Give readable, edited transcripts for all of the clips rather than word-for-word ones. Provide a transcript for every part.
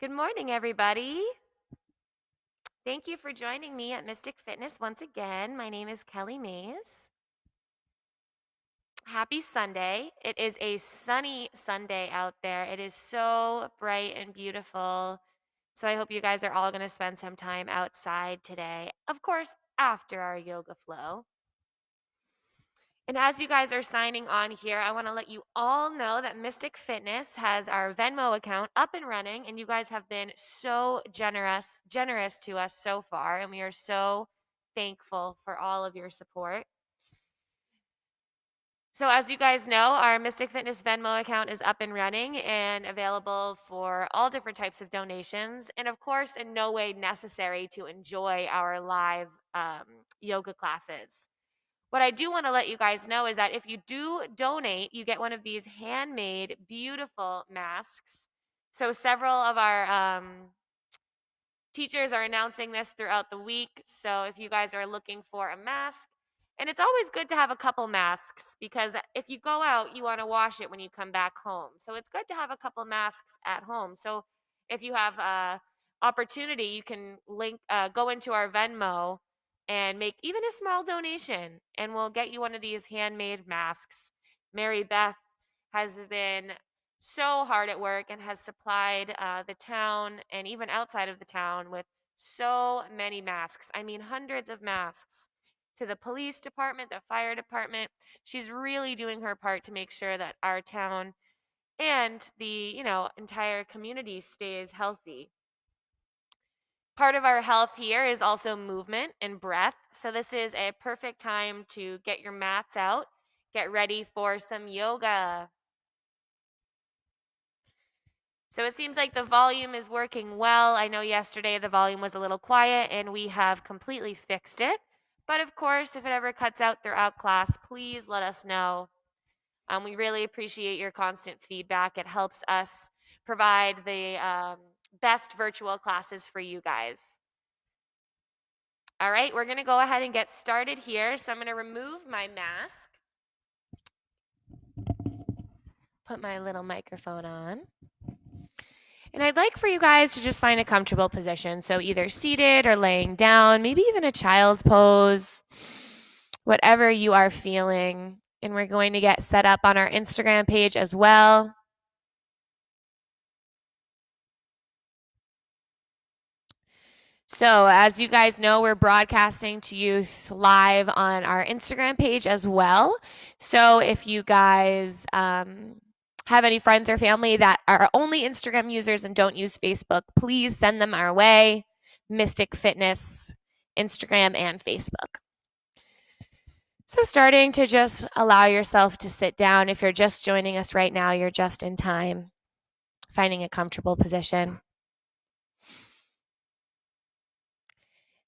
Good morning, everybody. Thank you for joining me at Mystic Fitness once again. My name is Kelly Mays. Happy Sunday. It is a sunny Sunday out there. It is so bright and beautiful. So I hope you guys are all going to spend some time outside today. Of course, after our yoga flow. And as you guys are signing on here, I want to let you all know that Mystic Fitness has our Venmo account up and running, and you guys have been so generous to us so far, and we are so thankful for all of your support. So as you guys know, our Mystic Fitness Venmo account is up and running and available for all different types of donations, and of course, in no way necessary to enjoy our live yoga classes. What I do want to let you guys know is that if you do donate, you get one of these handmade, beautiful masks. So several of our teachers are announcing this throughout the week. So if you guys are looking for a mask, and it's always good to have a couple masks because if you go out, you want to wash it when you come back home. So it's good to have a couple masks at home. So if you have opportunity, you can go into our Venmo and make even a small donation, and we'll get you one of these handmade masks. Mary Beth has been so hard at work and has supplied the town and even outside of the town with so many masks. I mean, hundreds of masks to the police department, the fire department. She's really doing her part to make sure that our town and the, entire community stays healthy. Part of our health here is also movement and breath. So this is a perfect time to get your mats out, get ready for some yoga. So it seems like the volume is working well. I know yesterday the volume was a little quiet and we have completely fixed it. But of course, if it ever cuts out throughout class, please let us know. We really appreciate your constant feedback. It helps us provide the best virtual classes for you guys. All right, we're going to go ahead and get started here. So I'm going to remove my mask, put my little microphone on. And I'd like for you guys to just find a comfortable position. So either seated or laying down, maybe even a child's pose, whatever you are feeling. And we're going to get set up on our Instagram page as well. So, as you guys know, we're broadcasting to you live on our Instagram page as well. So, if you guys have any friends or family that are only Instagram users and don't use Facebook, please send them our way. Mystic Fitness, Instagram, and Facebook. So, starting to just allow yourself to sit down. If you're just joining us right now, you're just in time, finding a comfortable position.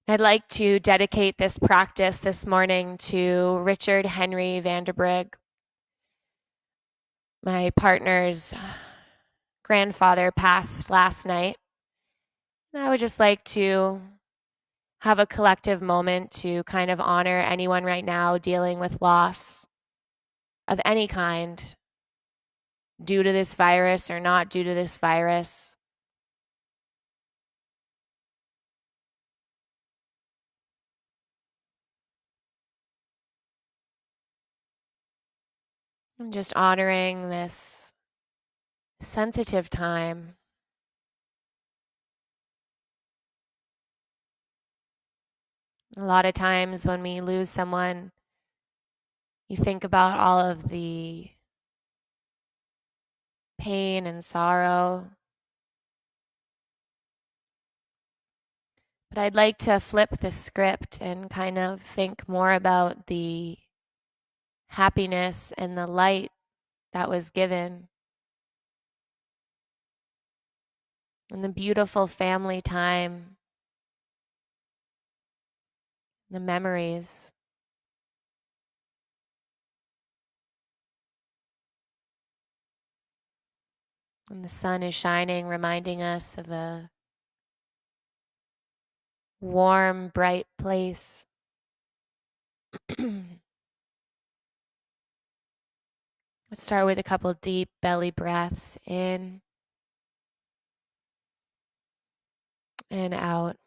I'd like to dedicate this practice this morning to Richard Henry Vanderbrug, my partner's grandfather passed last night. And I would just like to have a collective moment to kind of honor anyone right now dealing with loss of any kind due to this virus or not due to this virus. I'm just honoring this sensitive time. A lot of times when we lose someone, you think about all of the pain and sorrow. But I'd like to flip the script and kind of think more about the happiness and the light that was given, and the beautiful family time, the memories. And the sun is shining, reminding us of a warm, bright place. Let's start with a couple deep belly breaths in and out.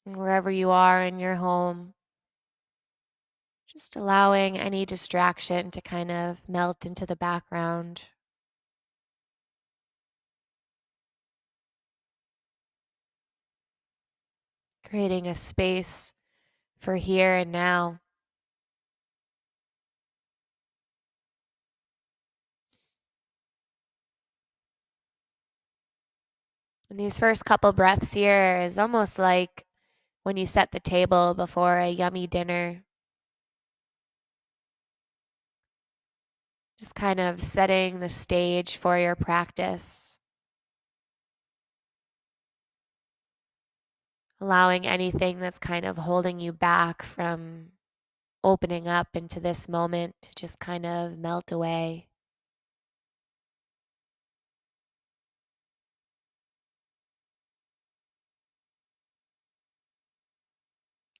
And wherever you are in your home, just allowing any distraction to kind of melt into the background. Creating a space for here and now. And these first couple breaths here is almost like when you set the table before a yummy dinner. Just kind of setting the stage for your practice. Allowing anything that's kind of holding you back from opening up into this moment to just kind of melt away.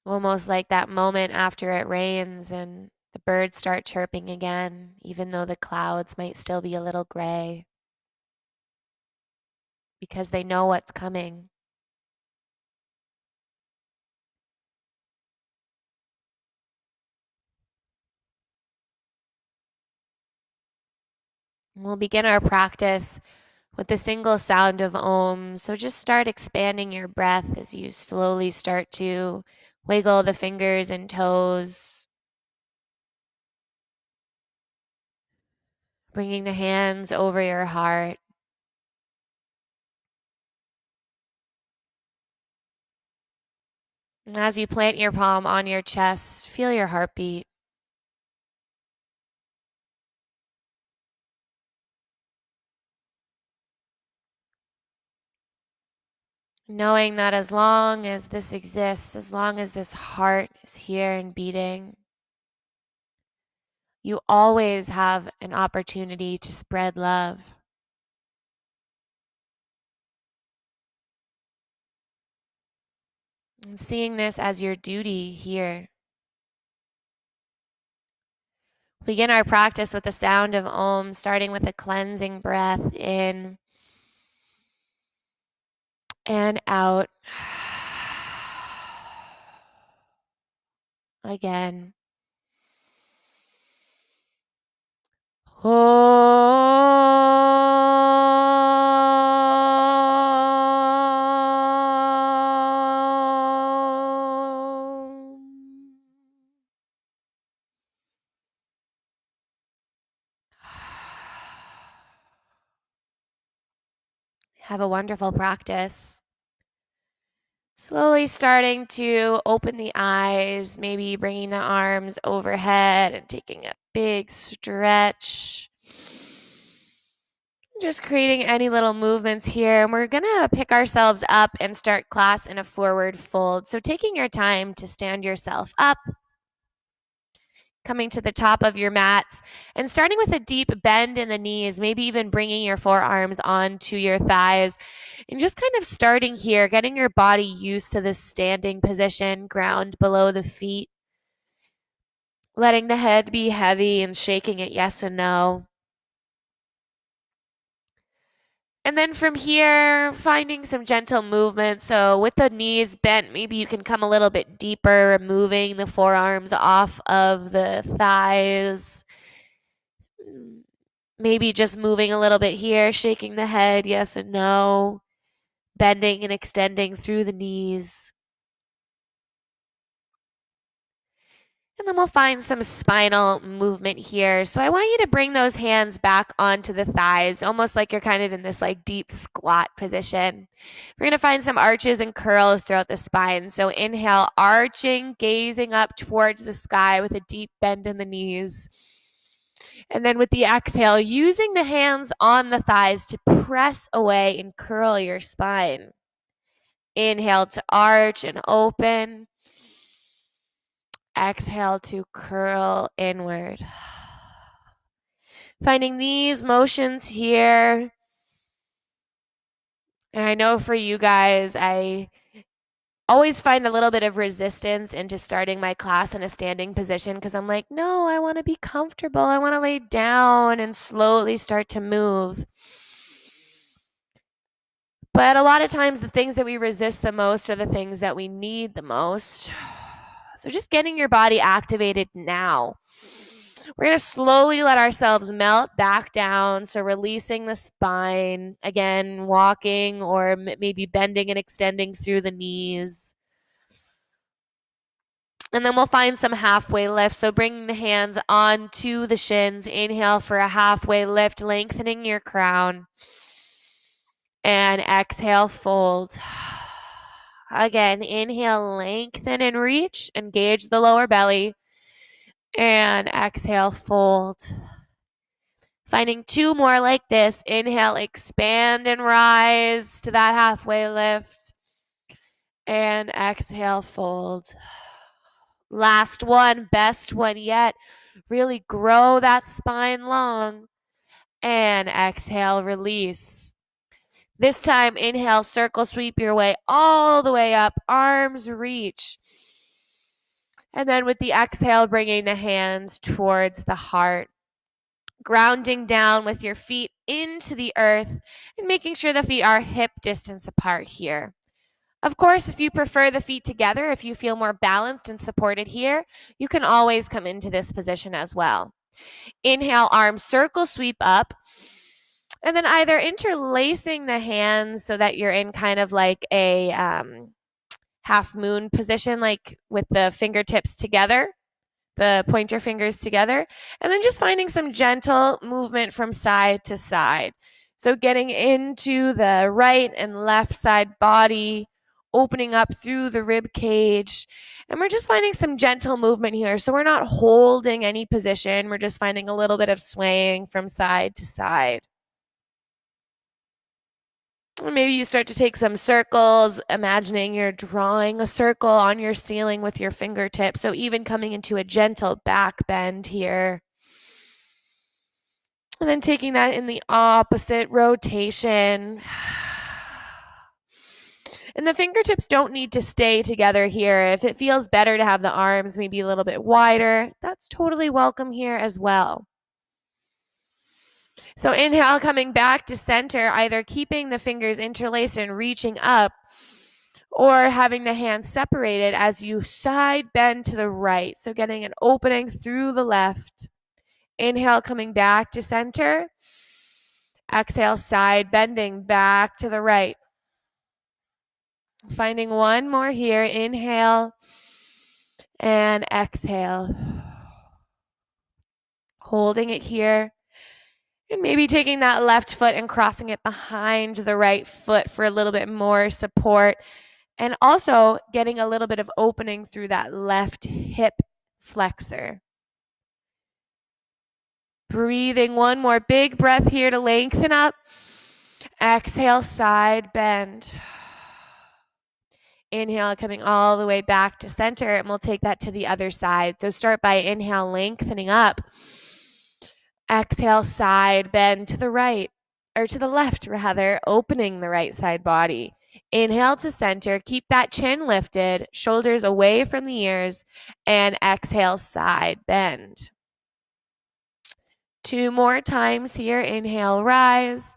Almost like that moment after it rains and the birds start chirping again, even though the clouds might still be a little gray, because they know what's coming. We'll begin our practice with the single sound of Om. So just start expanding your breath as you slowly start to wiggle the fingers and toes, bringing the hands over your heart. And as you plant your palm on your chest, feel your heartbeat. Knowing that as long as this exists, as long as this heart is here and beating, you always have an opportunity to spread love. And seeing this as your duty here. Begin our practice with the sound of Om, starting with a cleansing breath in and out. Again. Have a wonderful practice. Slowly starting to open the eyes, maybe bringing the arms overhead and taking a big stretch. Just creating any little movements here. And we're going to pick ourselves up and start class in a forward fold. So taking your time to stand yourself up, coming to the top of your mats and starting with a deep bend in the knees, maybe even bringing your forearms onto your thighs and just kind of starting here, getting your body used to this standing position, ground below the feet, letting the head be heavy and shaking it yes and no. And then from here, finding some gentle movement. So with the knees bent, maybe you can come a little bit deeper, moving the forearms off of the thighs. Maybe just moving a little bit here, shaking the head, yes and no, bending and extending through the knees. And then we'll find some spinal movement here. So I want you to bring those hands back onto the thighs, almost like you're kind of in this like deep squat position. We're going to find some arches and curls throughout the spine. So inhale, arching, gazing up towards the sky with a deep bend in the knees. And then with the exhale, using the hands on the thighs to press away and curl your spine. Inhale to arch and open. Exhale to curl inward. Finding these motions here And I know for you guys, I always find a little bit of resistance into starting my class in a standing position because I'm like, no, I want to be comfortable. I want to lay down and slowly start to move. But a lot of times, the things that we resist the most are the things that we need the most. So just getting your body activated now. We're going to slowly let ourselves melt back down. So releasing the spine, again, walking or maybe bending and extending through the knees. And then we'll find some halfway lift. So bringing the hands onto the shins. Inhale for a halfway lift, lengthening your crown. And exhale, fold. Again, inhale, lengthen and reach. Engage the lower belly. And exhale, fold. Finding 2 more like this. Inhale, expand and rise to that halfway lift. And exhale, fold. Last one, best one yet. Really grow that spine long. And exhale, release. This time, inhale, circle sweep your way all the way up. Arms reach. And then with the exhale, bringing the hands towards the heart. Grounding down with your feet into the earth and making sure the feet are hip distance apart here. Of course, if you prefer the feet together, if you feel more balanced and supported here, you can always come into this position as well. Inhale, arms circle sweep up. And then either interlacing the hands so that you're in kind of like a half moon position, like with the fingertips together, the pointer fingers together, and then just finding some gentle movement from side to side. So getting into the right and left side body, opening up through the rib cage. And we're just finding some gentle movement here. So we're not holding any position. We're just finding a little bit of swaying from side to side. Maybe you start to take some circles, imagining you're drawing a circle on your ceiling with your fingertips. So even coming into a gentle back bend here. And then taking that in the opposite rotation. And the fingertips don't need to stay together here. If it feels better to have the arms maybe a little bit wider, that's totally welcome here as well. So inhale, coming back to center, either keeping the fingers interlaced and reaching up, or having the hands separated as you side bend to the right. So getting an opening through the left. Inhale, coming back to center. Exhale, side bending back to the right. Finding one more here. Inhale and exhale. Holding it here. And maybe taking that left foot and crossing it behind the right foot for a little bit more support. And also getting a little bit of opening through that left hip flexor. Breathing one more big breath here to lengthen up. Exhale, side bend. Inhale, coming all the way back to center, and we'll take that to the other side. So start by inhale, lengthening up. Exhale, side bend to the right, or to the left rather, opening the right side body. Inhale to center, keep that chin lifted, shoulders away from the ears, and exhale, side bend. 2 more times here. Inhale, rise.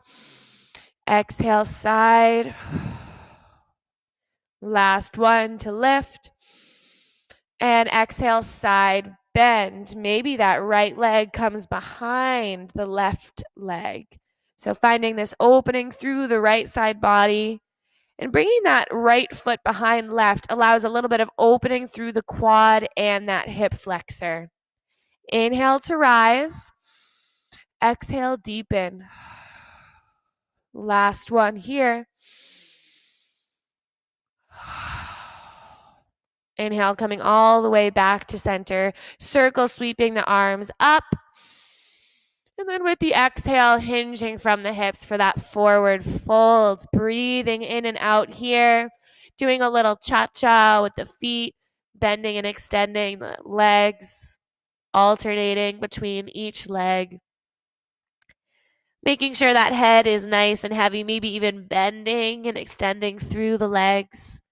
Exhale, side. Last one to lift. And exhale, side bend. Maybe that right leg comes behind the left leg. So finding this opening through the right side body and bringing that right foot behind left allows a little bit of opening through the quad and that hip flexor. Inhale to rise. Exhale, deepen. Last one here. Inhale, coming all the way back to center. Circle sweeping the arms up. And then with the exhale, hinging from the hips for that forward fold. Breathing in and out here. Doing a little cha-cha with the feet. Bending and extending the legs. Alternating between each leg. Making sure that head is nice and heavy, maybe even bending and extending through the legs.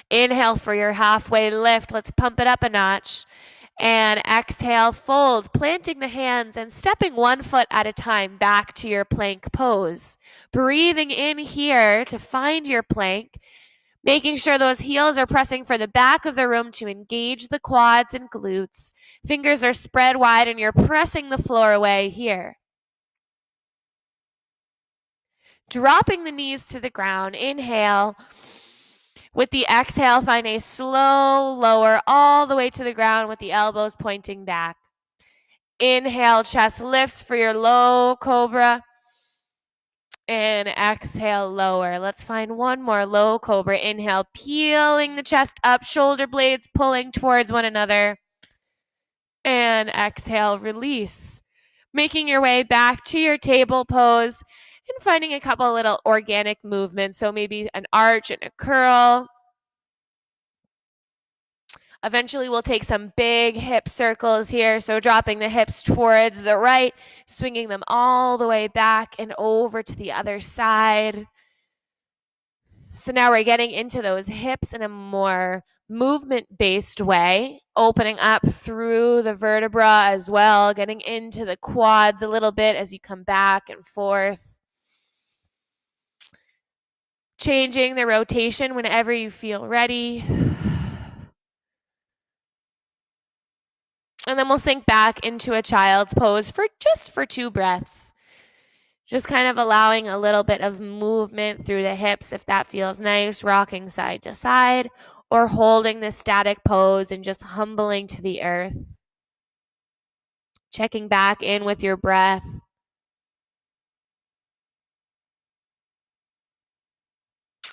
Inhale for your halfway lift. Let's pump it up a notch. And exhale, fold, planting the hands and stepping one foot at a time back to your plank pose. Breathing in here to find your plank, making sure those heels are pressing for the back of the room to engage the quads and glutes. Fingers are spread wide and you're pressing the floor away here. Dropping the knees to the ground. Inhale. With the exhale, find a slow lower all the way to the ground with the elbows pointing back. Inhale, chest lifts for your low cobra. And exhale, lower. Let's find one more low cobra. Inhale, peeling the chest up, shoulder blades pulling towards one another. And exhale, release. Making your way back to your table pose and finding a couple little organic movements. So maybe an arch and a curl. Eventually, we'll take some big hip circles here. So dropping the hips towards the right, swinging them all the way back and over to the other side. So now we're getting into those hips in a more movement-based way, opening up through the vertebra as well, getting into the quads a little bit as you come back and forth. Changing the rotation whenever you feel ready. And then we'll sink back into a child's pose for 2 breaths. Just kind of allowing a little bit of movement through the hips if that feels nice, rocking side to side, or holding this static pose and just humbling to the earth. Checking back in with your breath.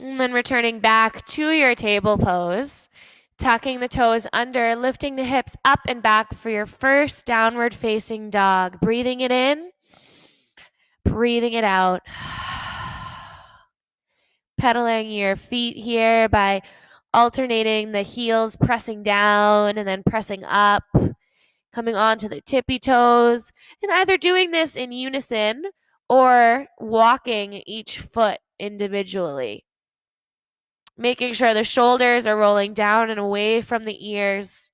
And then returning back to your table pose. Tucking the toes under, lifting the hips up and back for your first downward facing dog. Breathing it in, breathing it out. Pedaling your feet here by alternating the heels, pressing down and then pressing up, coming onto the tippy toes, and either doing this in unison or walking each foot individually. Making sure the shoulders are rolling down and away from the ears.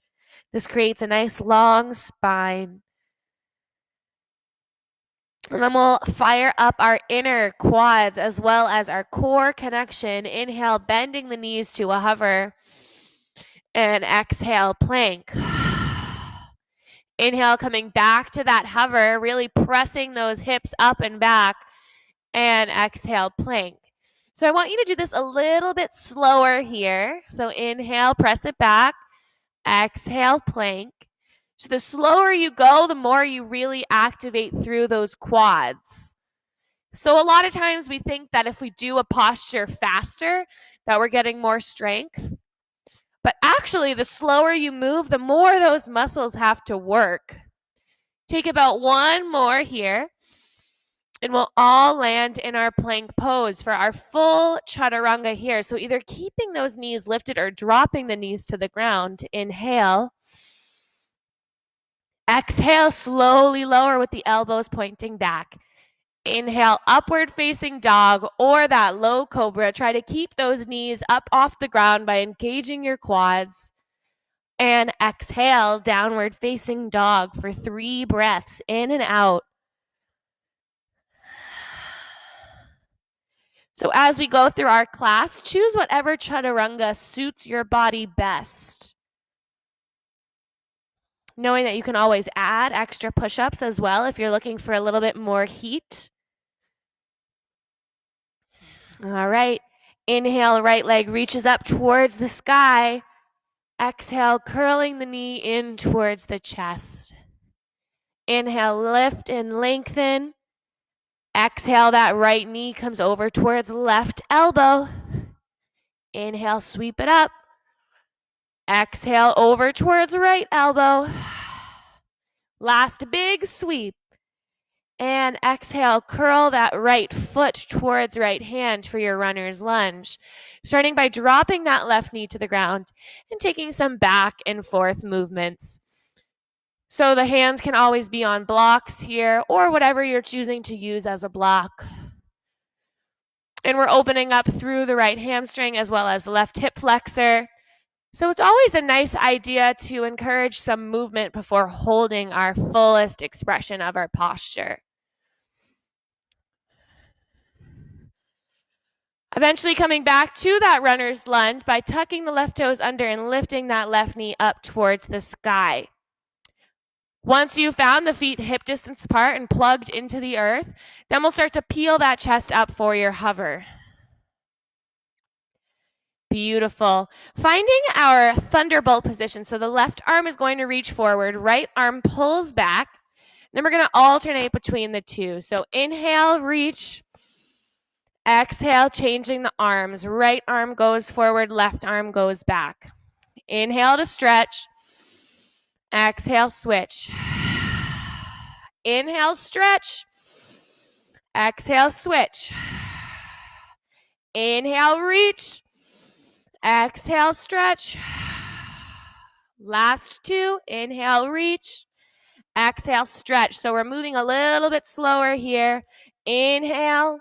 This creates a nice long spine. And then we'll fire up our inner quads as well as our core connection. Inhale, bending the knees to a hover. And exhale, plank. Inhale, coming back to that hover, really pressing those hips up and back. And exhale, plank. So I want you to do this a little bit slower here. So inhale, press it back. Exhale, plank. So the slower you go, the more you really activate through those quads. So a lot of times we think that if we do a posture faster, that we're getting more strength. But actually, the slower you move, the more those muscles have to work. Take about one more here. And we'll all land in our plank pose for our full chaturanga here. So either keeping those knees lifted or dropping the knees to the ground. Inhale. Exhale, slowly lower with the elbows pointing back. Inhale, upward facing dog or that low cobra. Try to keep those knees up off the ground by engaging your quads. And exhale, downward facing dog for 3 breaths in and out. So as we go through our class, choose whatever chaturanga suits your body best. Knowing that you can always add extra push-ups as well if you're looking for a little bit more heat. All right. Inhale, right leg reaches up towards the sky. Exhale, curling the knee in towards the chest. Inhale, lift and lengthen. Exhale, that right knee comes over towards left elbow. Inhale, sweep it up. Exhale, over towards right elbow. Last big sweep. And exhale, curl that right foot towards right hand for your runner's lunge. Starting by dropping that left knee to the ground and taking some back and forth movements. So the hands can always be on blocks here or whatever you're choosing to use as a block. And we're opening up through the right hamstring as well as the left hip flexor. So it's always a nice idea to encourage some movement before holding our fullest expression of our posture. Eventually coming back to that runner's lunge by tucking the left toes under and lifting that left knee up towards the sky. Once you've found the feet hip distance apart and plugged into the earth, then we'll start to peel that chest up for your hover. Beautiful. Finding our thunderbolt position. So the left arm is going to reach forward, right arm pulls back. Then we're going to alternate between the two. So inhale, reach. Exhale, changing the arms. Right arm goes forward, left arm goes back. Inhale to stretch. Exhale, switch. Inhale, stretch. Exhale, switch. Inhale, reach. Exhale, stretch. Last two. Inhale, reach. Exhale, stretch. So we're moving a little bit slower here. Inhale.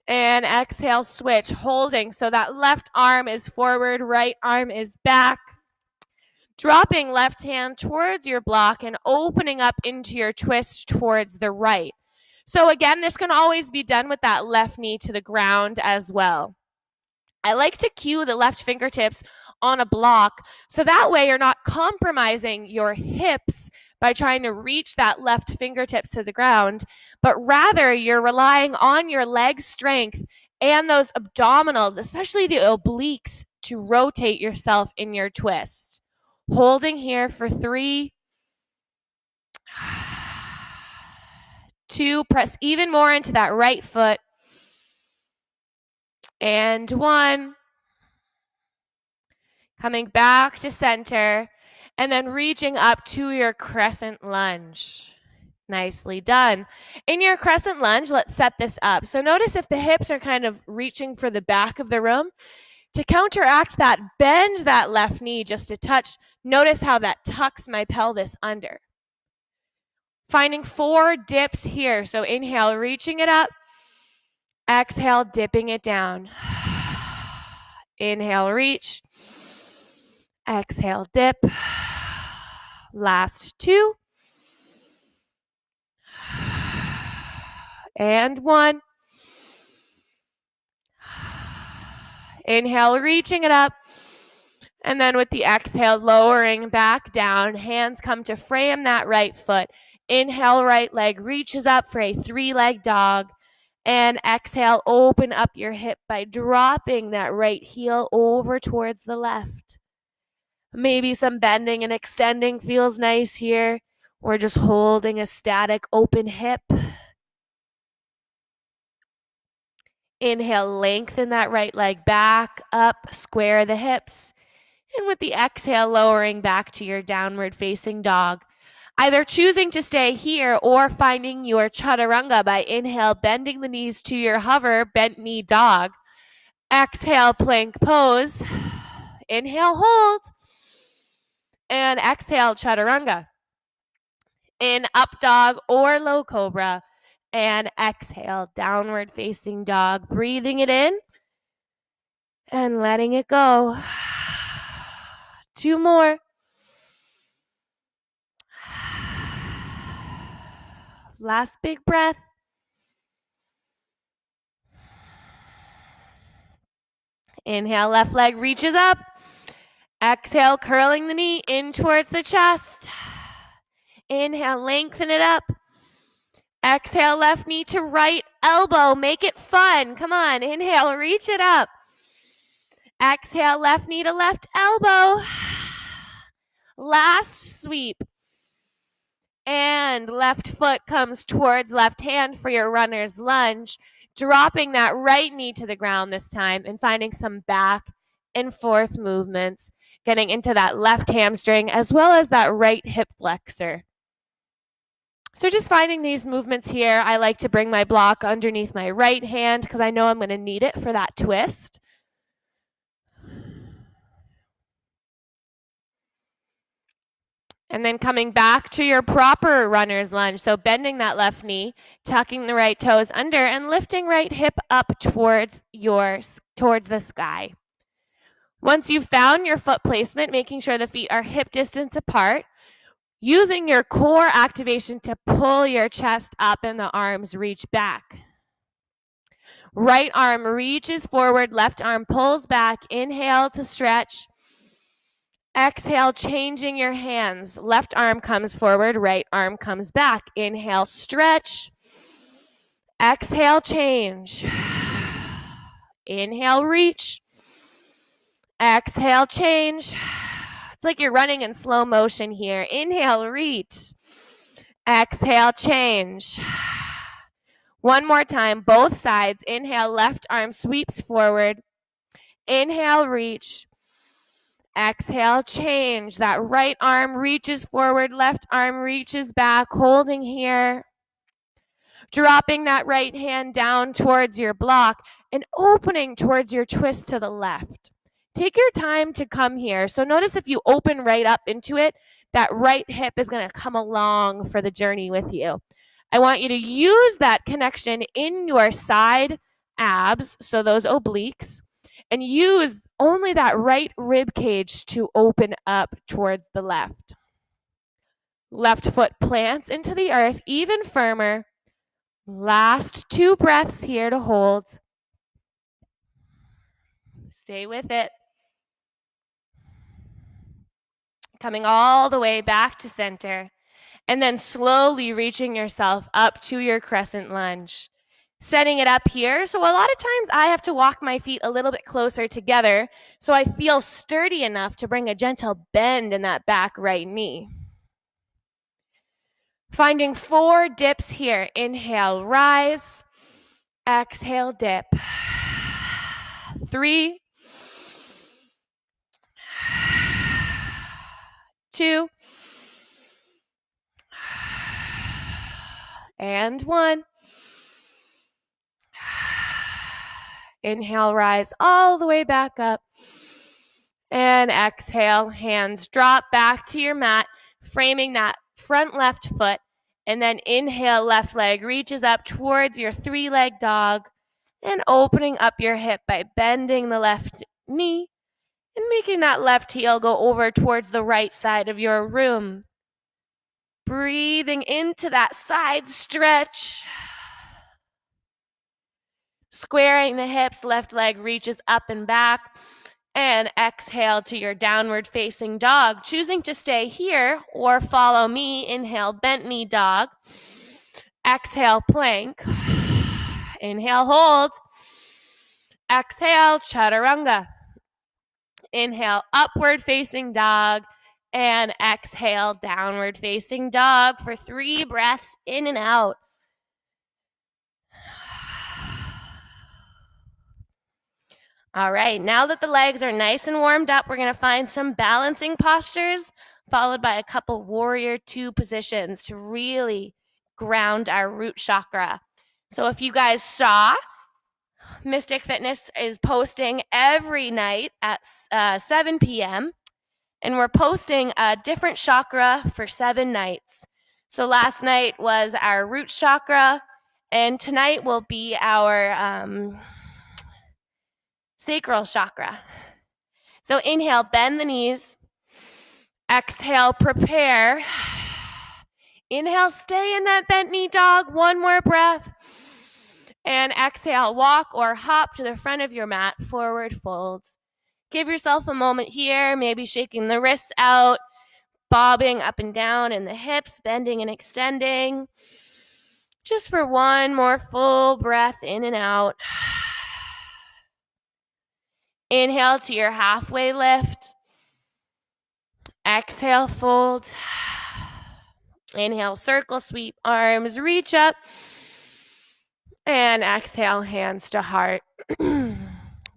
And exhale, switch. Holding. So that left arm is forward, right arm is back. Dropping left hand towards your block and opening up into your twist towards the right. So again, this can always be done with that left knee to the ground as well. I like to cue the left fingertips on a block so that way you're not compromising your hips by trying to reach that left fingertips to the ground, but rather you're relying on your leg strength and those abdominals, especially the obliques, to rotate yourself in your twist. Holding here for 3, 2, press even more into that right foot, and 1. Coming back to center, and then reaching up to your crescent lunge. Nicely done. In your crescent lunge, let's set this up. So notice if the hips are kind of reaching for the back of the room, to counteract that, bend that left knee just a touch. Notice how that tucks my pelvis under. Finding 4 dips here. So inhale, reaching it up. Exhale, dipping it down. Inhale, reach. Exhale, dip. Last 2. And 1. Inhale, reaching it up. And then with the exhale, lowering back down. Hands come to frame that right foot. Inhale, right leg reaches up for a 3-leg dog. And exhale, open up your hip by dropping that right heel over towards the left. Maybe some bending and extending feels nice here. Or just holding a static open hip. Inhale, lengthen that right leg back, up, square the hips. And with the exhale, lowering back to your downward facing dog. Either choosing to stay here or finding your chaturanga by inhale, bending the knees to your hover, bent knee dog. Exhale, plank pose. Inhale, hold. And exhale, chaturanga. In up dog or low cobra. And exhale, downward facing dog. Breathing it in and letting it go. 2 more. Last big breath. Inhale, left leg reaches up. Exhale, curling the knee in towards the chest. Inhale, lengthen it up. Exhale, left knee to right elbow. Make it fun. Come on. Inhale, reach it up. Exhale, left knee to left elbow. Last sweep. And left foot comes towards left hand for your runner's lunge. Dropping that right knee to the ground this time and finding some back and forth movements. Getting into that left hamstring as well as that right hip flexor. So just finding these movements here. I like to bring my block underneath my right hand because I know I'm going to need it for that twist. And then coming back to your proper runner's lunge. So bending that left knee, tucking the right toes under, and lifting right hip up towards the sky. Once you've found your foot placement, making sure the feet are hip distance apart, using your core activation to pull your chest up and the arms reach back. Right arm reaches forward, left arm pulls back. Inhale to stretch. Exhale, changing your hands. Left arm comes forward, right arm comes back. Inhale, stretch. Exhale, change. Inhale, reach. Exhale, change. It's like you're running in slow motion here. Inhale, reach. Exhale, change. One more time, both sides. Inhale, left arm sweeps forward. Inhale, reach. Exhale, change. That right arm reaches forward, left arm reaches back, holding here. Dropping that right hand down towards your block and opening towards your twist to the left. Take your time to come here. So notice if you open right up into it, that right hip is going to come along for the journey with you. I want you to use that connection in your side abs, so those obliques, and use only that right rib cage to open up towards the left. Left foot plants into the earth even firmer. Last 2 breaths here to hold. Stay with it. Coming all the way back to center. And then slowly reaching yourself up to your crescent lunge. Setting it up here. So a lot of times I have to walk my feet a little bit closer together so I feel sturdy enough to bring a gentle bend in that back right knee. Finding 4 dips here. Inhale, rise. Exhale, dip. 3, 2, and 1. Inhale, rise all the way back up. And exhale, hands drop back to your mat, framing that front left foot. And then inhale, left leg reaches up towards your 3-leg dog and opening up your hip by bending the left knee and making that left heel go over towards the right side of your room. Breathing into that side stretch. Squaring the hips, left leg reaches up and back. And exhale to your downward facing dog. Choosing to stay here or follow me. Inhale, bent knee dog. Exhale, plank. Inhale, hold. Exhale, chaturanga. Inhale, upward facing dog. And exhale, downward facing dog for 3 breaths in and out. All right, now that the legs are nice and warmed up, we're going to find some balancing postures, followed by a couple warrior 2 positions to really ground our root chakra. So if you guys saw, Mystic Fitness is posting every night at 7 p.m., and we're posting a different chakra for 7 nights. So last night was our root chakra, and tonight will be our sacral chakra. So inhale, bend the knees. Exhale, prepare. Inhale, stay in that bent knee dog. 1 more breath. And exhale, walk or hop to the front of your mat, forward folds. Give yourself a moment here, maybe shaking the wrists out, bobbing up and down in the hips, bending and extending. Just for 1 more full breath in and out. Inhale to your halfway lift. Exhale, fold. Inhale, circle, sweep, arms, reach up. And exhale, hands to heart.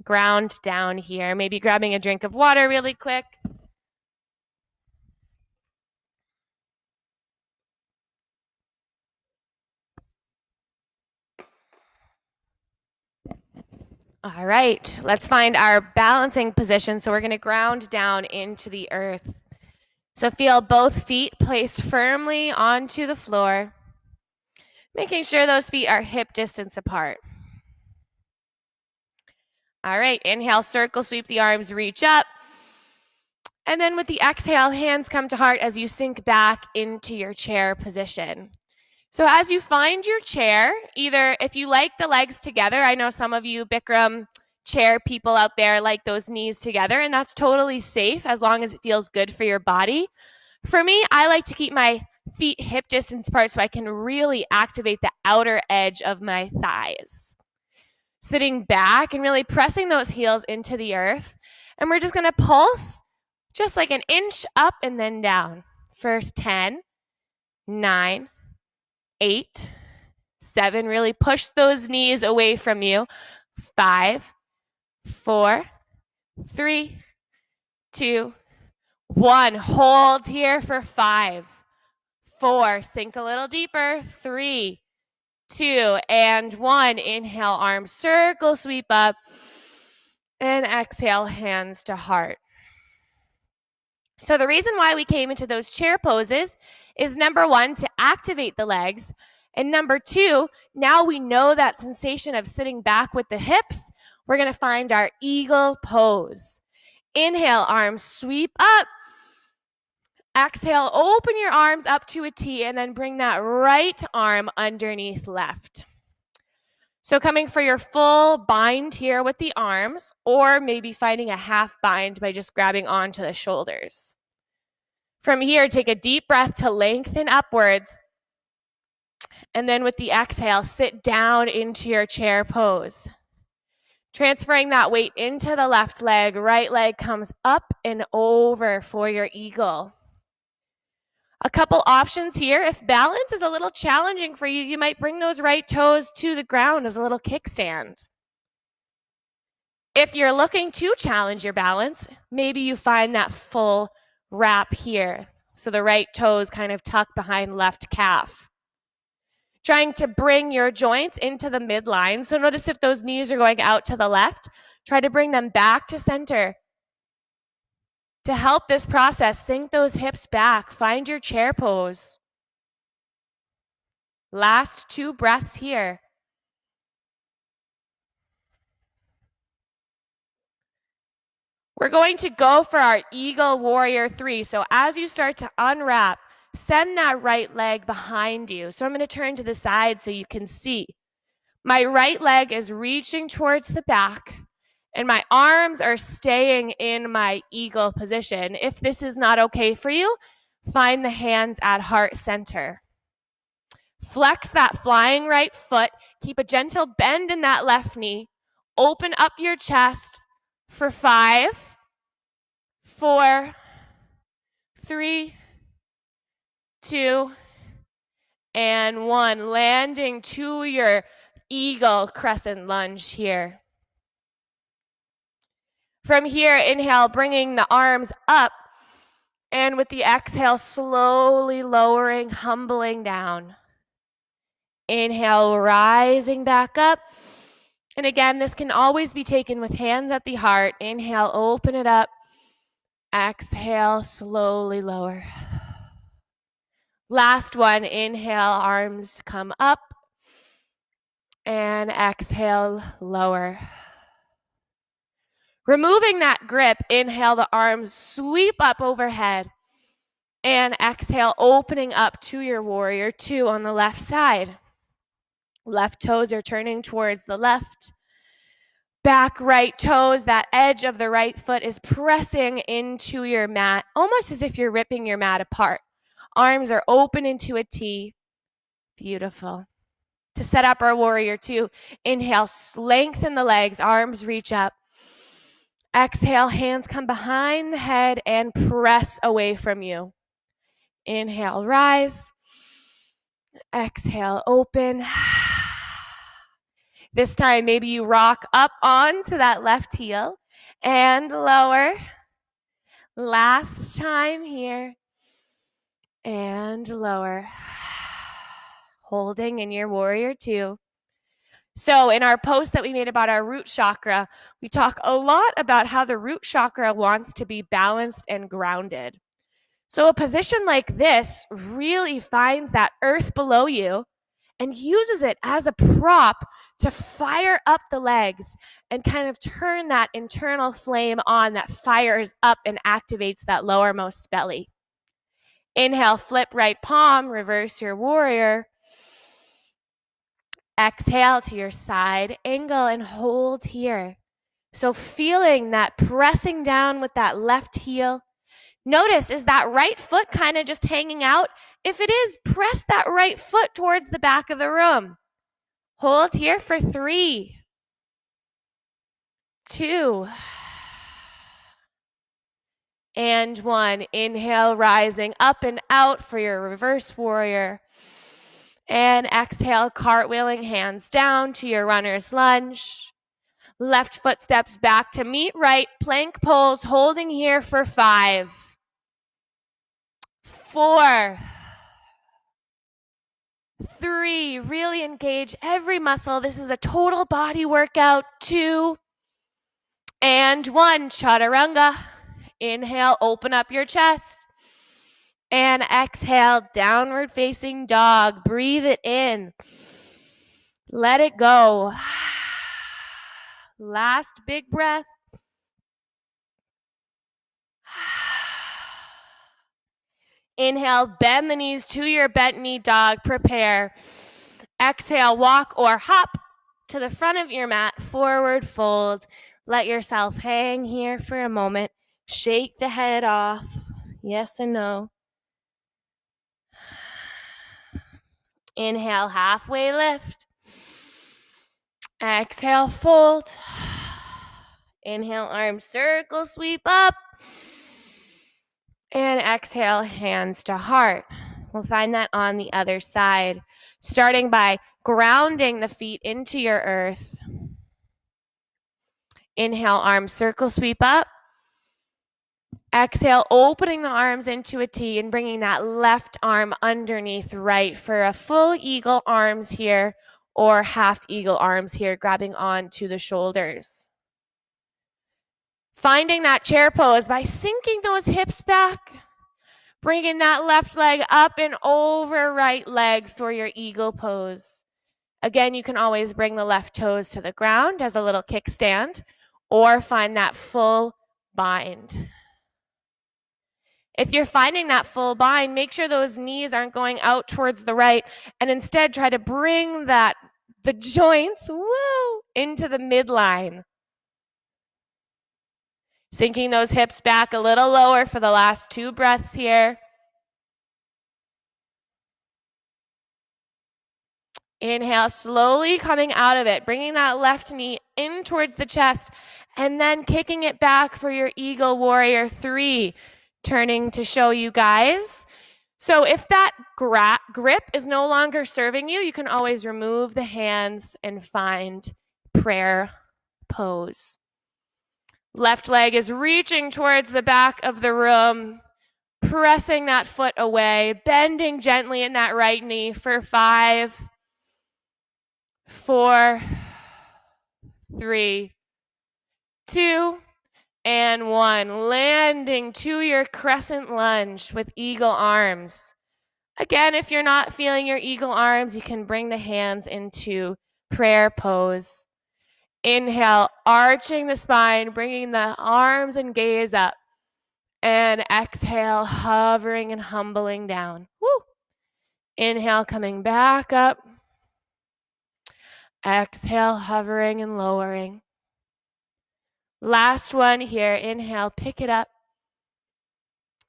Ground down here. Maybe grabbing a drink of water really quick. All right, let's find our balancing position. So we're going to ground down into the earth. So feel both feet placed firmly onto the floor, making sure those feet are hip distance apart. All right, inhale, circle sweep the arms, reach up. And then with the exhale, hands come to heart as you sink back into your chair position. So as you find your chair, either if you like the legs together, I know some of you Bikram chair people out there like those knees together, and that's totally safe as long as it feels good for your body. For me, I like to keep my feet hip distance apart so I can really activate the outer edge of my thighs. Sitting back and really pressing those heels into the earth. And we're just going to pulse just like an inch up and then down. First 10, 9, 8, 7. Really push those knees away from you. 5, 4, 3, 2, 1. Hold here for 5, 4. Sink a little deeper. 3, 2, and 1. Inhale, arms circle, sweep up. And exhale, hands to heart. So the reason why we came into those chair poses is number 1, to activate the legs. And number 2, now we know that sensation of sitting back with the hips. We're going to find our eagle pose. Inhale, arms sweep up. Exhale, open your arms up to a T and then bring that right arm underneath left. So coming for your full bind here with the arms, or maybe finding a half bind by just grabbing onto the shoulders. From here, take a deep breath to lengthen upwards. And then with the exhale, sit down into your chair pose. Transferring that weight into the left leg, right leg comes up and over for your eagle. A couple options here. If balance is a little challenging for you, you might bring those right toes to the ground as a little kickstand. If you're looking to challenge your balance, maybe you find that full wrap here. So the right toes kind of tuck behind left calf. Trying to bring your joints into the midline. So notice if those knees are going out to the left, try to bring them back to center. To help this process, sink those hips back. Find your chair pose. Last 2 breaths here. We're going to go for our Eagle Warrior 3. So as you start to unwrap, send that right leg behind you. So I'm going to turn to the side so you can see. My right leg is reaching towards the back, and my arms are staying in my eagle position. If this is not okay for you, find the hands at heart center. Flex that flying right foot. Keep a gentle bend in that left knee. Open up your chest for 5, 4, 3, 2, and 1. Landing to your eagle crescent lunge here. From here, inhale, bringing the arms up. And with the exhale, slowly lowering, humbling down. Inhale, rising back up. And again, this can always be taken with hands at the heart. Inhale, open it up. Exhale, slowly lower. Last one, inhale, arms come up. And exhale, lower. Removing that grip, inhale, the arms sweep up overhead. And exhale, opening up to your warrior 2 on the left side. Left toes are turning towards the left. Back right toes, that edge of the right foot is pressing into your mat, almost as if you're ripping your mat apart. Arms are open into a T. Beautiful. To set up our warrior 2, inhale, lengthen the legs, arms reach up. Exhale, hands come behind the head and press away from you. Inhale, rise. Exhale, open. This time, maybe you rock up onto that left heel and lower. Last time here. And lower. Holding in your warrior 2. So in our post that we made about our root chakra, we talk a lot about how the root chakra wants to be balanced and grounded. So a position like this really finds that earth below you and uses it as a prop to fire up the legs and kind of turn that internal flame on that fires up and activates that lowermost belly. Inhale, flip right palm, reverse your warrior. Exhale to your side angle and hold here. So feeling that pressing down with that left heel. Notice, is that right foot kind of just hanging out? If it is, press that right foot towards the back of the room. Hold here for 3, 2, and 1. Inhale, rising up and out for your reverse warrior. And exhale, cartwheeling hands down to your runner's lunge. Left foot steps back to meet right, plank pose, holding here for 5, 4, 3, really engage every muscle. This is a total body workout. 2, and 1, chaturanga. Inhale, open up your chest. And exhale, downward facing dog. Breathe it in. Let it go. Last big breath. Inhale, bend the knees to your bent knee dog. Prepare. Exhale, walk or hop to the front of your mat. Forward fold. Let yourself hang here for a moment. Shake the head off. Yes and no. Inhale, halfway lift. Exhale, fold. Inhale, arm circle, sweep up. And exhale, hands to heart. We'll find that on the other side, starting by grounding the feet into your earth. Inhale, arm circle, sweep up. Exhale, opening the arms into a T and bringing that left arm underneath right for a full eagle arms here or half eagle arms here, grabbing onto the shoulders. Finding that chair pose by sinking those hips back, bringing that left leg up and over right leg for your eagle pose. Again, you can always bring the left toes to the ground as a little kickstand or find that full bind. If you're finding that full bind, make sure those knees aren't going out towards the right and instead try to bring the joints into the midline. Sinking those hips back a little lower for the last 2 breaths here. Inhale, slowly coming out of it, bringing that left knee in towards the chest and then kicking it back for your eagle warrior 3. Turning to show you guys. So if that grip is no longer serving you, you can always remove the hands and find prayer pose. Left leg is reaching towards the back of the room, pressing that foot away, bending gently in that right knee for 5, 4, 3, 2, and 1. Landing to your crescent lunge with eagle arms. Again, if you're not feeling your eagle arms, you can bring the hands into prayer pose. Inhale, arching the spine, bringing the arms and gaze up. And exhale, hovering and humbling down. Woo. Inhale, coming back up. Exhale, hovering and lowering. Last one here. Inhale, pick it up.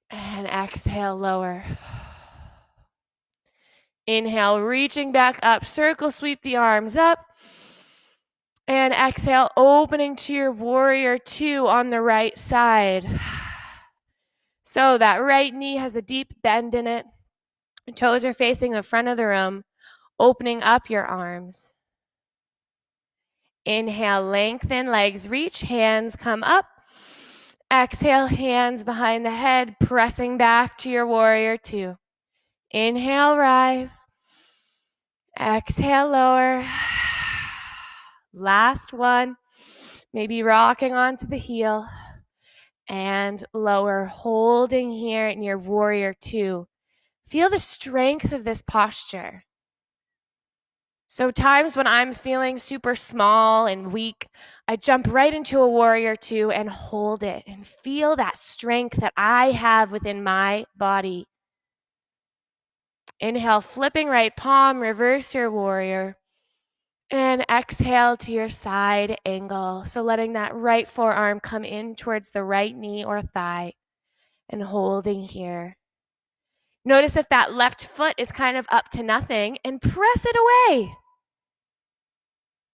And exhale, lower. Inhale, reaching back up. Circle sweep the arms up. And exhale, opening to your warrior 2 on the right side. So that right knee has a deep bend in it. Toes are facing the front of the room. Opening up your arms. Inhale, lengthen, legs reach, hands come up. Exhale, hands behind the head, pressing back to your warrior 2. Inhale, rise. Exhale, lower. Last one. Maybe rocking onto the heel. and lower, holding here in your warrior two. Feel the strength of this posture. So times when I'm feeling super small and weak, I jump right into a warrior two and hold it and feel that strength that I have within my body. Inhale, flipping right palm, reverse your warrior. And exhale to your side angle. So letting that right forearm come in towards the right knee or thigh and holding here. Notice if that left foot is kind of up to nothing and press it away.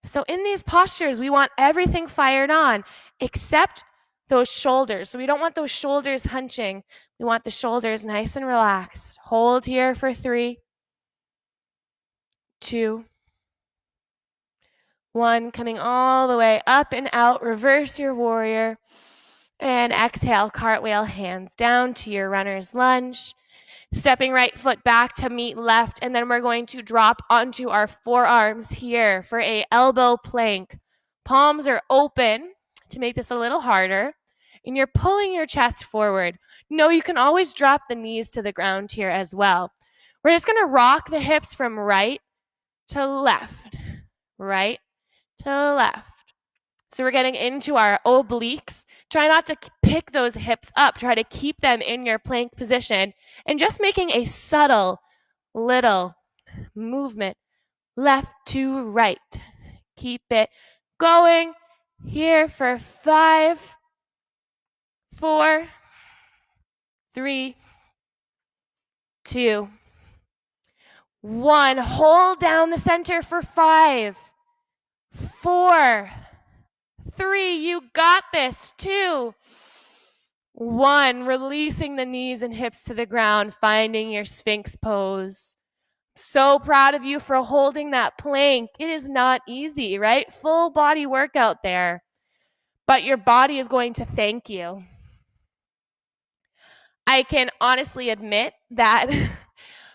So in these postures, we want everything fired on except those shoulders. So we don't want those shoulders hunching. We want the shoulders nice and relaxed. Hold here for 3, 2, 1. Coming all the way up and out. Reverse your warrior. And exhale, cartwheel, hands down to your runner's lunge. Stepping right foot back to meet left, and then we're going to drop onto our forearms here for a elbow plank. Palms are open to make this a little harder, and you're pulling your chest forward. No, you can always drop the knees to the ground here as well. We're just going to rock the hips from right to left, right to left. So we're getting into our obliques. Try not to pick those hips up. Try to keep them in your plank position and just making a subtle little movement left to right. Keep it going here for 5, 4, 3, 2, 1. Hold down the center for 5, 4, 3, you got this. 2, 1, releasing the knees and hips to the ground, finding your Sphinx pose. So proud of you for holding that plank. It is not easy, right? Full body workout there. But your body is going to thank you. I can honestly admit that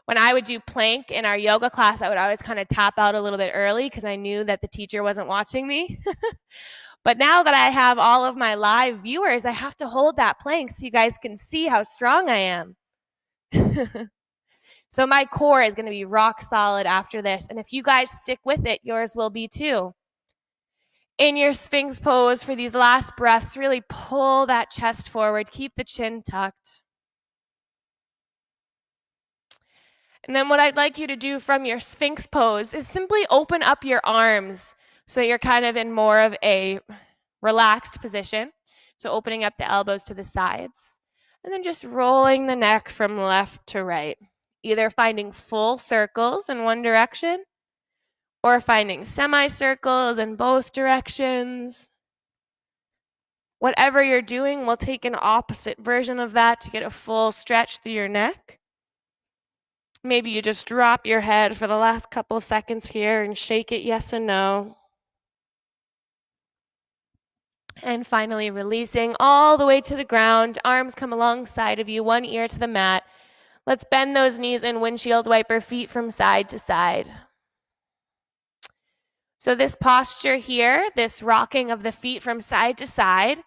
when I would do plank in our yoga class, I would always kind of tap out a little bit early because I knew that the teacher wasn't watching me. But now that I have all of my live viewers, I have to hold that plank so you guys can see how strong I am. So my core is going to be rock solid after this. And if you guys stick with it, yours will be too. In your Sphinx pose for these last breaths, really pull that chest forward. Keep the chin tucked. And then what I'd like you to do from your Sphinx pose is simply open up your arms so that you're kind of in more of a relaxed position. So opening up the elbows to the sides. And then just rolling the neck from left to right. Either finding full circles in one direction or finding semicircles in both directions. Whatever you're doing, we'll take an opposite version of that to get a full stretch through your neck. Maybe you just drop your head for the last couple of seconds here and shake it yes and no. And finally, releasing all the way to the ground. Arms come alongside of you, one ear to the mat. Let's bend those knees and windshield wiper feet from side to side. So this posture here, this rocking of the feet from side to side,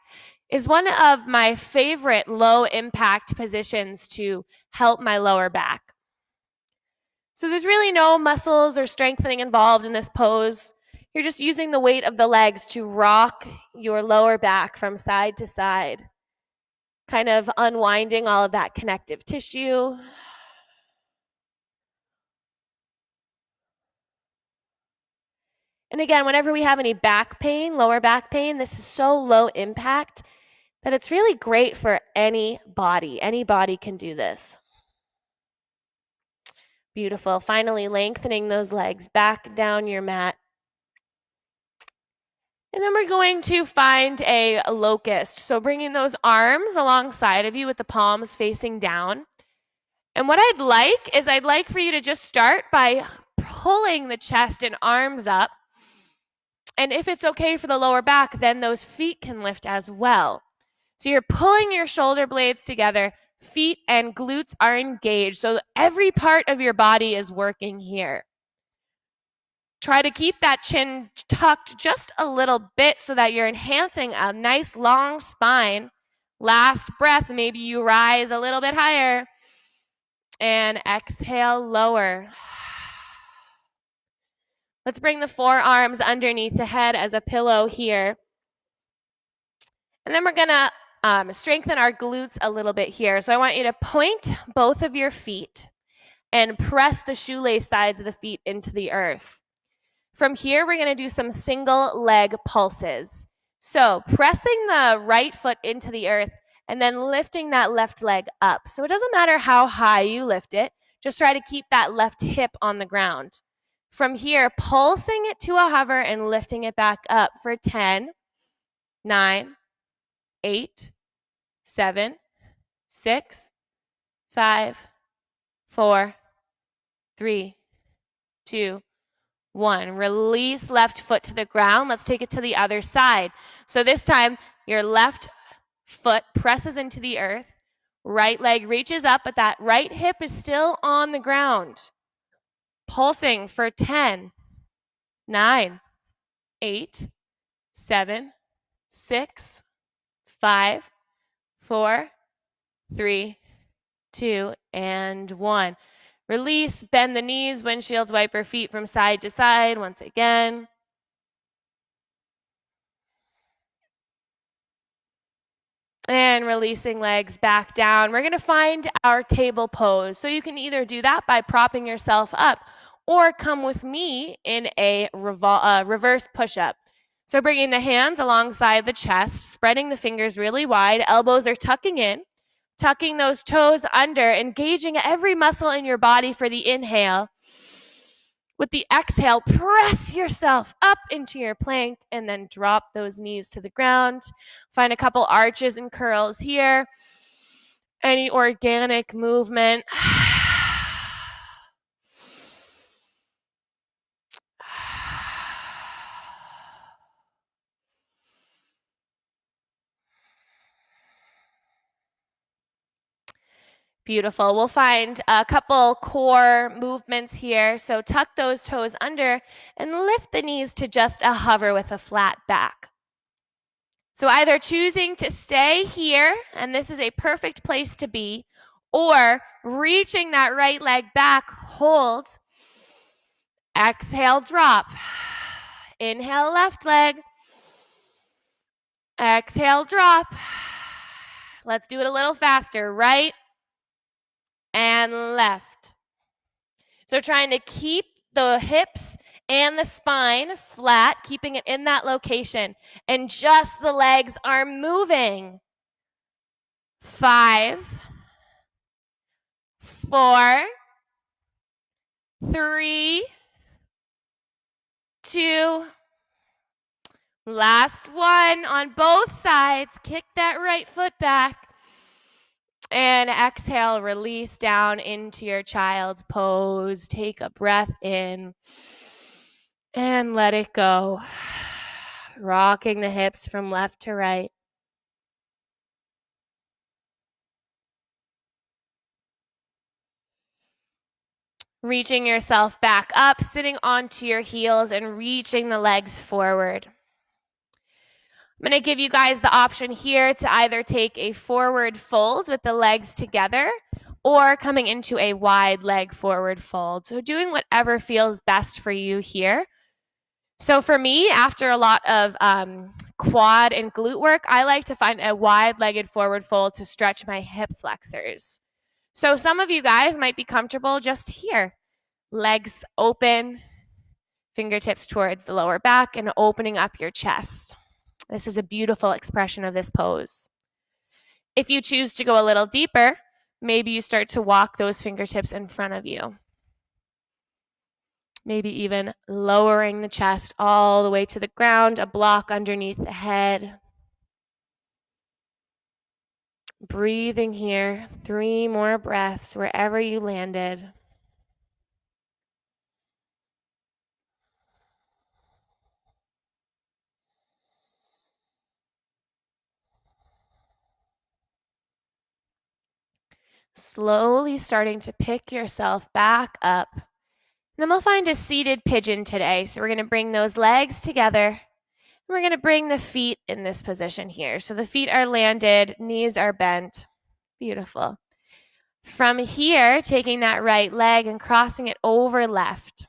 is one of my favorite low impact positions to help my lower back. So there's really no muscles or strengthening involved in this pose. You're just using the weight of the legs to rock your lower back from side to side, kind of unwinding all of that connective tissue. And again, whenever we have any back pain, lower back pain, this is so low impact that it's really great for any body. Any body can do this. Beautiful. Finally, lengthening those legs back down your mat. And then we're going to find a locust. So bringing those arms alongside of you with the palms facing down. And what I'd like for you to just start by pulling the chest and arms up. And if it's okay for the lower back, then those feet can lift as well. So you're pulling your shoulder blades together. Feet and glutes are engaged. So every part of your body is working here. Try to keep that chin tucked just a little bit so that you're enhancing a nice long spine Last breath, maybe you rise a little bit higher. And exhale, lower. Let's bring the forearms underneath the head as a pillow here. And then we're gonna strengthen our glutes a little bit here. So I want you to point both of your feet and press the shoelace sides of the feet into the earth. From here, we're gonna do some single leg pulses. So pressing the right foot into the earth and then lifting that left leg up. So it doesn't matter how high you lift it, just try to keep that left hip on the ground. From here, pulsing it to a hover and lifting it back up for 10, 9, 8, 7, 6, 5, 4, 3, 2, 1. Release left foot to the ground. Let's take it to the other side. So this time, your left foot presses into the earth. Right leg reaches up, but that right hip is still on the ground. Pulsing for 10, 9, 8, 7, 6, 5, 4, 3, 2, and 1. Release, bend the knees, windshield wiper feet from side to side once again. And releasing legs back down. We're going to find our table pose. So you can either do that by propping yourself up or come with me in a reverse push-up. So bringing the hands alongside the chest, spreading the fingers really wide, elbows are tucking in, tucking those toes under, engaging every muscle in your body for the inhale. With the exhale, press yourself up into your plank and then drop those knees to the ground. Find a couple arches and curls here. Any organic movement. Beautiful. We'll find a couple core movements here. So tuck those toes under and lift the knees to just a hover with a flat back. So either choosing to stay here, and this is a perfect place to be, or reaching that right leg back, hold. Exhale, drop. Inhale, left leg. Exhale, drop. Let's do it a little faster. Right and left. So trying to keep the hips and the spine flat, keeping it in that location, and just the legs are moving. 5, 4, 3, 2, last one on both sides. Kick that right foot back. And exhale, release down into your child's pose. Take a breath in and let it go. Rocking the hips from left to right. Reaching yourself back up, sitting onto your heels and reaching the legs forward. I'm going to give you guys the option here to either take a forward fold with the legs together or coming into a wide leg forward fold. So doing whatever feels best for you here. So for me, after a lot of quad and glute work, I like to find a wide-legged forward fold to stretch my hip flexors. So some of you guys might be comfortable just here. Legs open, fingertips towards the lower back, and opening up your chest. This is a beautiful expression of this pose. If you choose to go a little deeper, maybe you start to walk those fingertips in front of you. Maybe even lowering the chest all the way to the ground, a block underneath the head. Breathing here, 3 more breaths wherever you landed. Slowly starting to pick yourself back up. And then we'll find a seated pigeon today. So we're going to bring those legs together We're going to bring the feet in this position here. So the feet are landed, knees are bent. Beautiful. From here, taking that right leg and crossing it over left.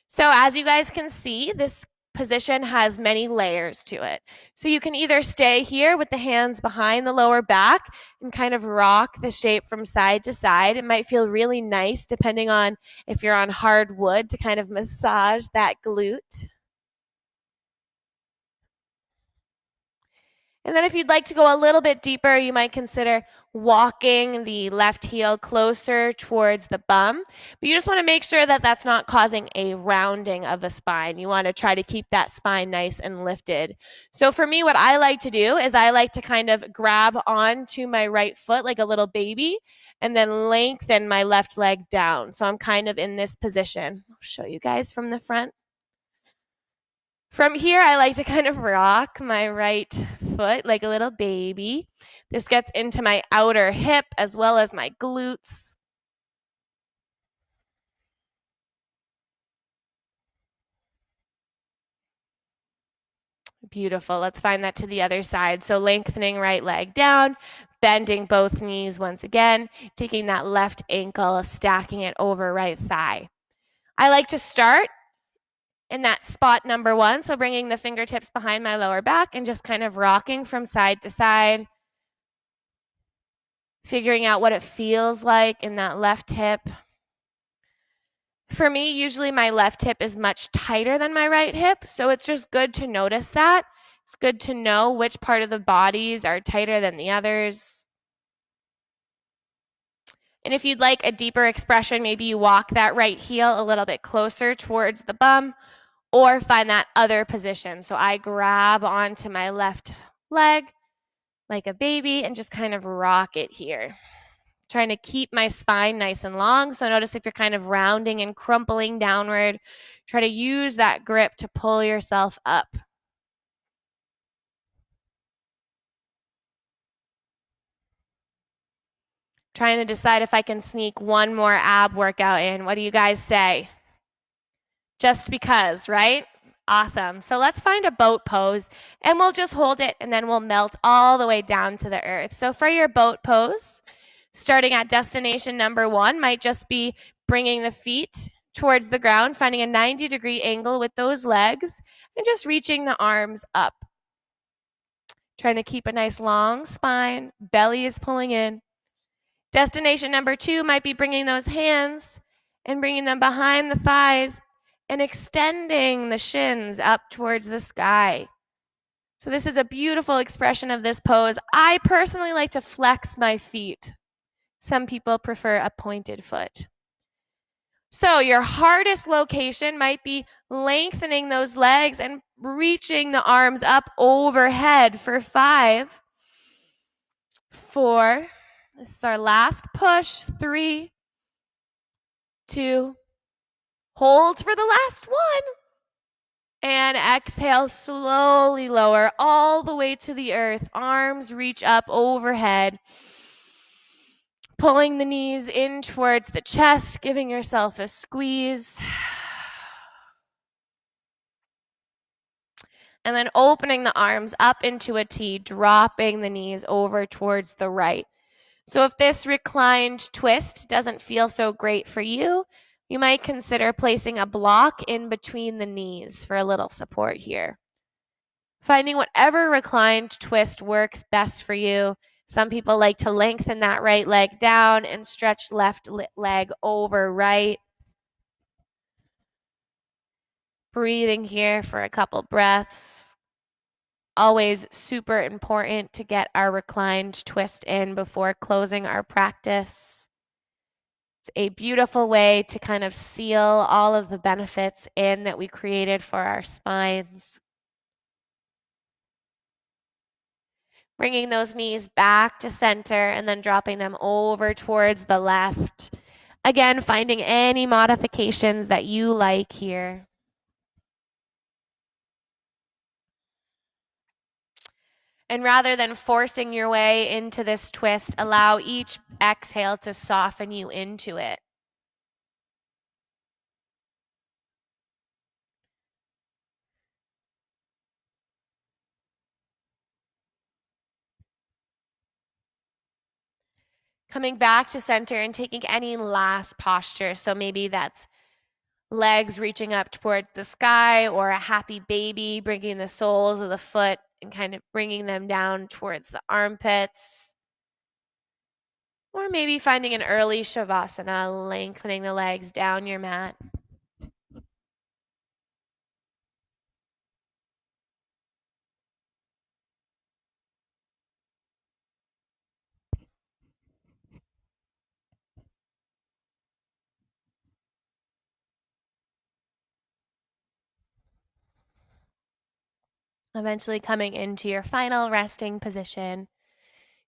So as you guys can see, this position has many layers to it. So you can either stay here with the hands behind the lower back and kind of rock the shape from side to side. It might feel really nice depending on if you're on hard wood to kind of massage that glute. And then if you'd like to go a little bit deeper, you might consider walking the left heel closer towards the bum. But you just want to make sure that that's not causing a rounding of the spine. You want to try to keep that spine nice and lifted. So for me, what I like to do is I like to kind of grab onto my right foot like a little baby and then lengthen my left leg down. So I'm kind of in this position. I'll show you guys from the front. From here, I like to kind of rock my right foot like a little baby. This gets into my outer hip as well as my glutes. Beautiful. Let's find that to the other side. So lengthening right leg down, bending both knees once again, taking that left ankle, stacking it over right thigh. I like to start in that spot number 1, so bringing the fingertips behind my lower back and just kind of rocking from side to side, figuring out what it feels like in that left hip. For me, usually my left hip is much tighter than my right hip, so it's just good to notice that. It's good to know which part of the bodies are tighter than the others. And if you'd like a deeper expression, maybe you walk that right heel a little bit closer towards the bum, or find that other position. So I grab onto my left leg like a baby and just kind of rock it here. Trying to keep my spine nice and long. So notice if you're kind of rounding and crumpling downward, try to use that grip to pull yourself up. Trying to decide if I can sneak one more ab workout in. What do you guys say? Just because, right? Awesome. So let's find a boat pose and we'll just hold it and then we'll melt all the way down to the earth. So for your boat pose, starting at destination number 1 might just be bringing the feet towards the ground, finding a 90-degree angle with those legs and just reaching the arms up. Trying to keep a nice long spine, belly is pulling in. Destination number 2 might be bringing those hands and bringing them behind the thighs and extending the shins up towards the sky. So this is a beautiful expression of this pose. I personally like to flex my feet. Some people prefer a pointed foot. So your hardest location might be lengthening those legs and reaching the arms up overhead for 5, 4, this is our last push, 3, 2, hold for the last 1. And exhale, slowly lower all the way to the earth. Arms reach up overhead. Pulling the knees in towards the chest, giving yourself a squeeze. And then opening the arms up into a T, dropping the knees over towards the right. So if this reclined twist doesn't feel so great for you, you might consider placing a block in between the knees for a little support here. Finding whatever reclined twist works best for you. Some people like to lengthen that right leg down and stretch left leg over right. Breathing here for a couple breaths. Always super important to get our reclined twist in before closing our practice. It's a beautiful way to kind of seal all of the benefits in that we created for our spines. Bringing those knees back to center and then dropping them over towards the left. Again, finding any modifications that you like here. And rather than forcing your way into this twist, allow each exhale to soften you into it. Coming back to center and taking any last posture. So maybe that's legs reaching up towards the sky, or a happy baby, bringing the soles of the foot and kind of bringing them down towards the armpits. Or maybe finding an early Shavasana, lengthening the legs down your mat. Eventually coming into your final resting position,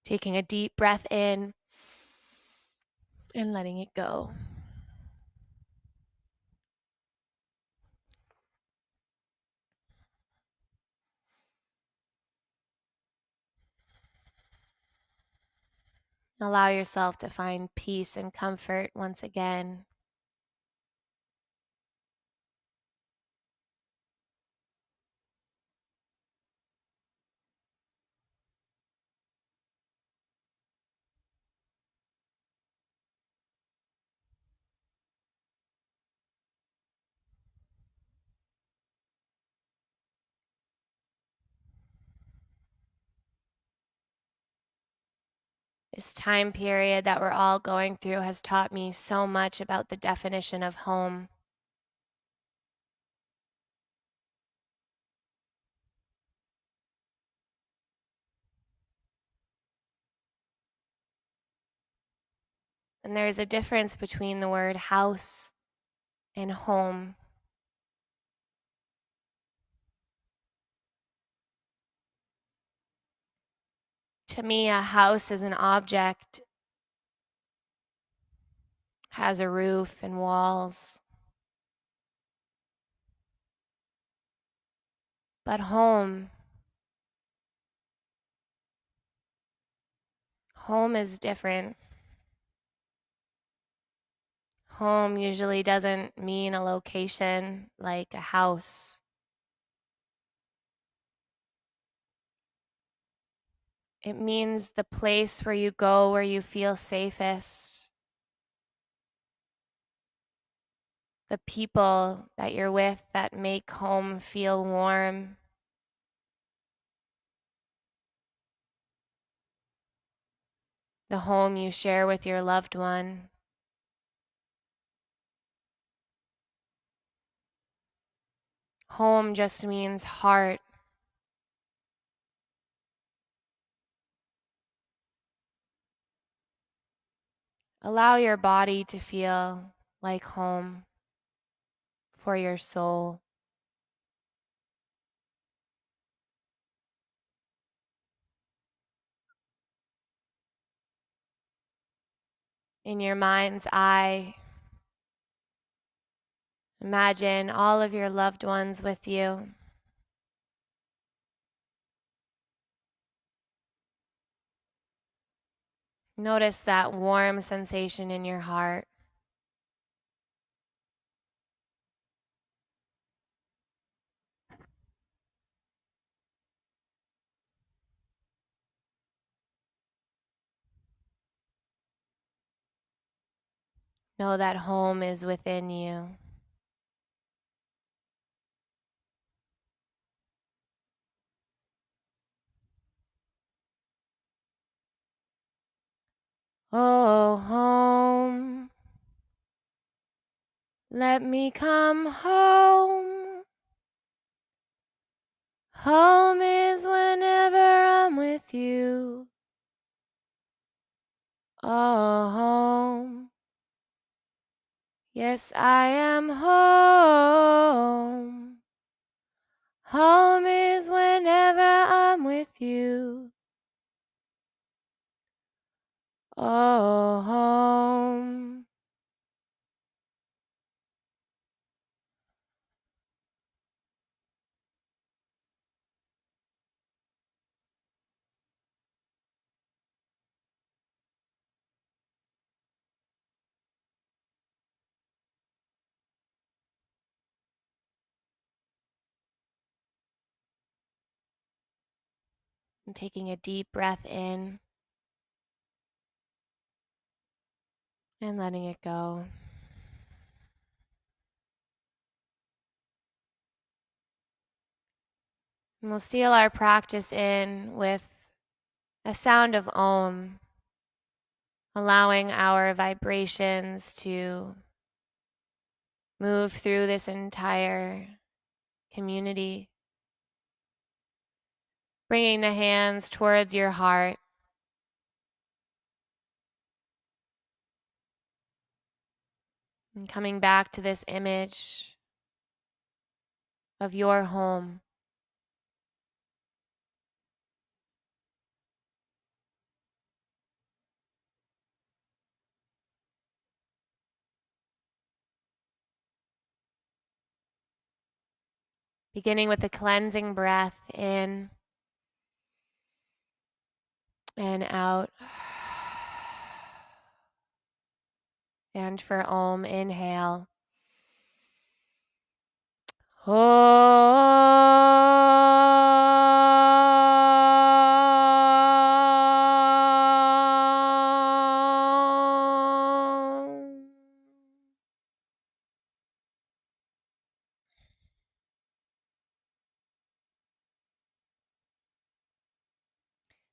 taking a deep breath in and letting it go. Allow yourself to find peace and comfort once again. This time period that we're all going through has taught me so much about the definition of home. And there's a difference between the word house and home. To me, a house is an object, has a roof and walls. But home is different. Home usually doesn't mean a location like a house. It means the place where you go where you feel safest. The people that you're with that make home feel warm. The home you share with your loved one. Home just means heart. Allow your body to feel like home for your soul. In your mind's eye, imagine all of your loved ones with you. Notice that warm sensation in your heart. Know that home is within you. Oh, home, let me come home. Home is whenever I'm with you. Oh, home, yes, I am home. Home is whenever I'm with you. Oh, home. And taking a deep breath in and letting it go. And we'll seal our practice in with a sound of Om, allowing our vibrations to move through this entire community. Bringing the hands towards your heart. And coming back to this image of your home. Beginning with a cleansing breath in and out. And for Om, inhale.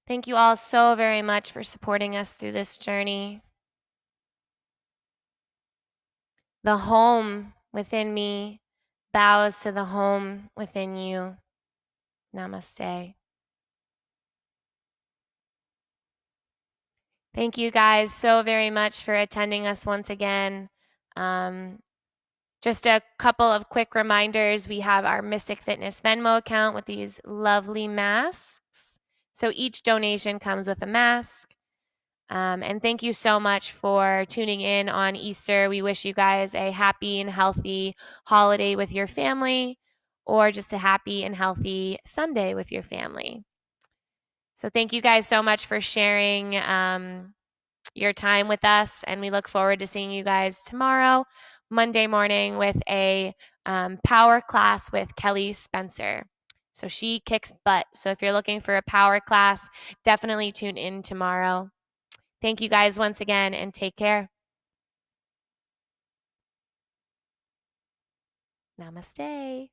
Thank you all so very much for supporting us through this journey. The home within me bows to the home within you. Namaste. Thank you guys so very much for attending us once again. Just a couple of quick reminders. We have our Mystic Fitness Venmo account with these lovely masks. So each donation comes with a mask. And thank you so much for tuning in on Easter. We wish you guys a happy and healthy holiday with your family, or just a happy and healthy Sunday with your family. So thank you guys so much for sharing your time with us, and we look forward to seeing you guys tomorrow, Monday morning, with a power class with Kelly Spencer. So she kicks butt. So if you're looking for a power class, definitely tune in tomorrow. Thank you guys once again, and take care. Namaste.